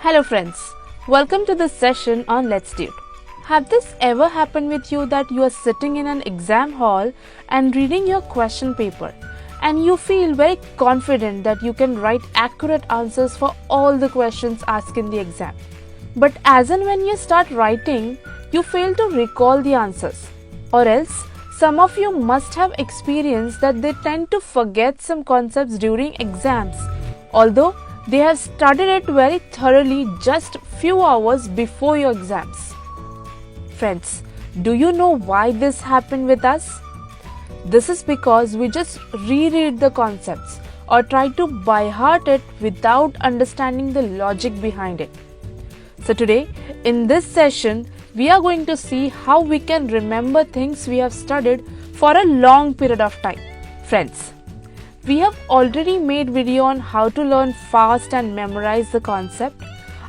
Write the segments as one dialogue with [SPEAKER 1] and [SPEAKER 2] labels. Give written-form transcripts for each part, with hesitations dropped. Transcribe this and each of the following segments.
[SPEAKER 1] Hello friends, welcome to this session on Let's Do It. Have this ever happened with you that you are sitting in an exam hall and reading your question paper and you feel very confident that you can write accurate answers for all the questions asked in the exam. But as and when you start writing, you fail to recall the answers. Or else, some of you must have experienced that they tend to forget some concepts during exams, although they have studied it very thoroughly just few hours before your exams. Friends, do you know why this happened with us? This is because we just reread the concepts or try to by heart it without understanding the logic behind it. So today, in this session, we are going to see how we can remember things we have studied for a long period of time. Friends, we have already made video on how to learn fast and memorize the concept.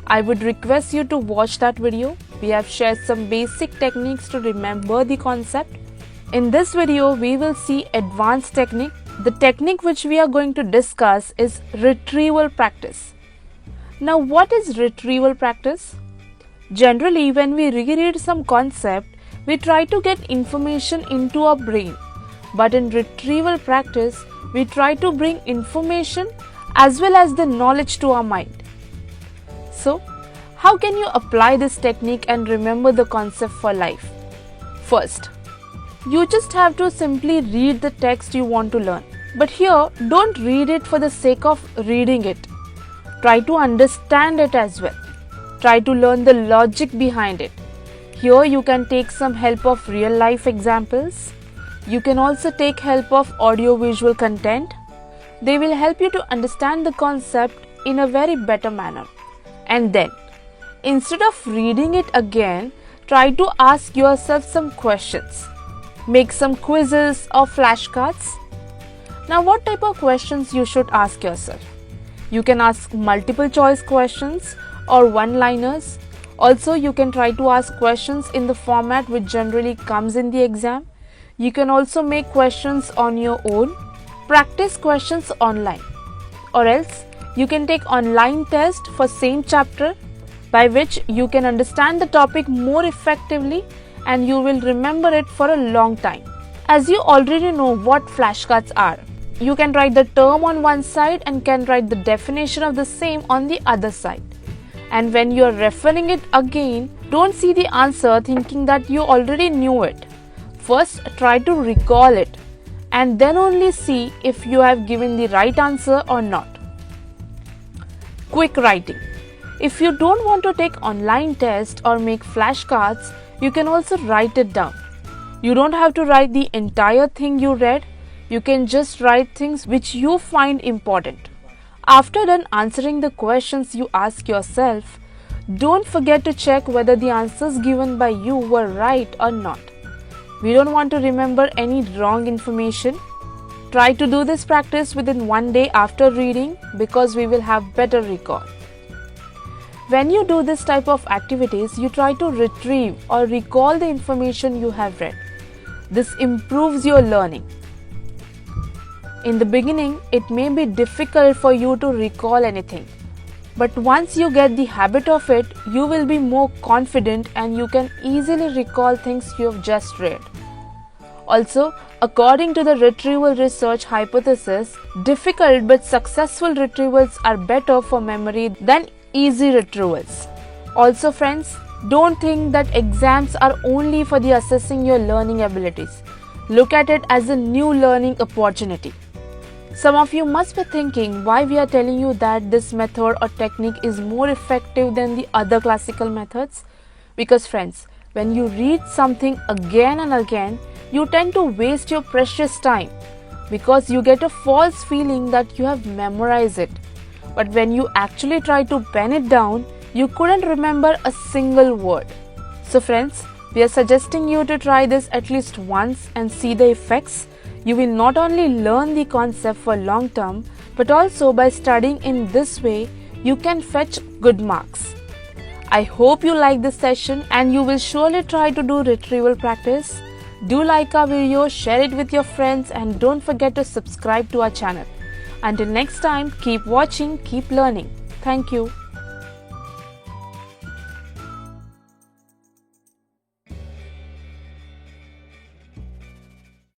[SPEAKER 1] I would request you to watch that video. We have shared some basic techniques to remember the concept. In this video, we will see advanced technique. The technique which we are going to discuss is retrieval practice. Now, what is retrieval practice? Generally, when we reread some concept, we try to get information into our brain. But in retrieval practice, we try to bring information as well as the knowledge to our mind. So, how can you apply this technique and remember the concept for life? First, you just have to simply read the text you want to learn. But here, don't read it for the sake of reading it. Try to understand it as well. Try to learn the logic behind it. Here you can take some help of real life examples. You can also take help of audio-visual content. They will help you to understand the concept in a very better manner. And then, instead of reading it again, try to ask yourself some questions. Make some quizzes or flashcards. Now, what type of questions you should ask yourself? You can ask multiple choice questions or one-liners. Also, you can try to ask questions in the format which generally comes in the exam. You can also make questions on your own. Practice questions online. Or else, you can take online test for same chapter by which you can understand the topic more effectively and you will remember it for a long time. As you already know what flashcards are, you can write the term on one side and can write the definition of the same on the other side. And when you are referring it again, don't see the answer thinking that you already knew it. First, try to recall it and then only see if you have given the right answer or not. Quick writing. If you don't want to take online test or make flashcards, you can also write it down. You don't have to write the entire thing you read. You can just write things which you find important. After done answering the questions you ask yourself, don't forget to check whether the answers given by you were right or not. We don't want to remember any wrong information. Try to do this practice within one day after reading because we will have better recall. When you do this type of activities, you try to retrieve or recall the information you have read. This improves your learning. In the beginning, it may be difficult for you to recall anything. But once you get the habit of it, you will be more confident and you can easily recall things you have just read. Also, according to the retrieval research hypothesis, difficult but successful retrievals are better for memory than easy retrievals. Also friends, don't think that exams are only for the assessing your learning abilities. Look at it as a new learning opportunity. Some of you must be thinking why we are telling you that this method or technique is more effective than the other classical methods. Because friends, when you read something again and again, you tend to waste your precious time because you get a false feeling that you have memorized it. But when you actually try to pen it down, you couldn't remember a single word. So friends, we are suggesting you to try this at least once and see the effects. You will not only learn the concept for long term, but also by studying in this way, you can fetch good marks. I hope you like this session and you will surely try to do retrieval practice. Do like our video, share it with your friends and don't forget to subscribe to our channel. Until next time, keep watching, keep learning. Thank you.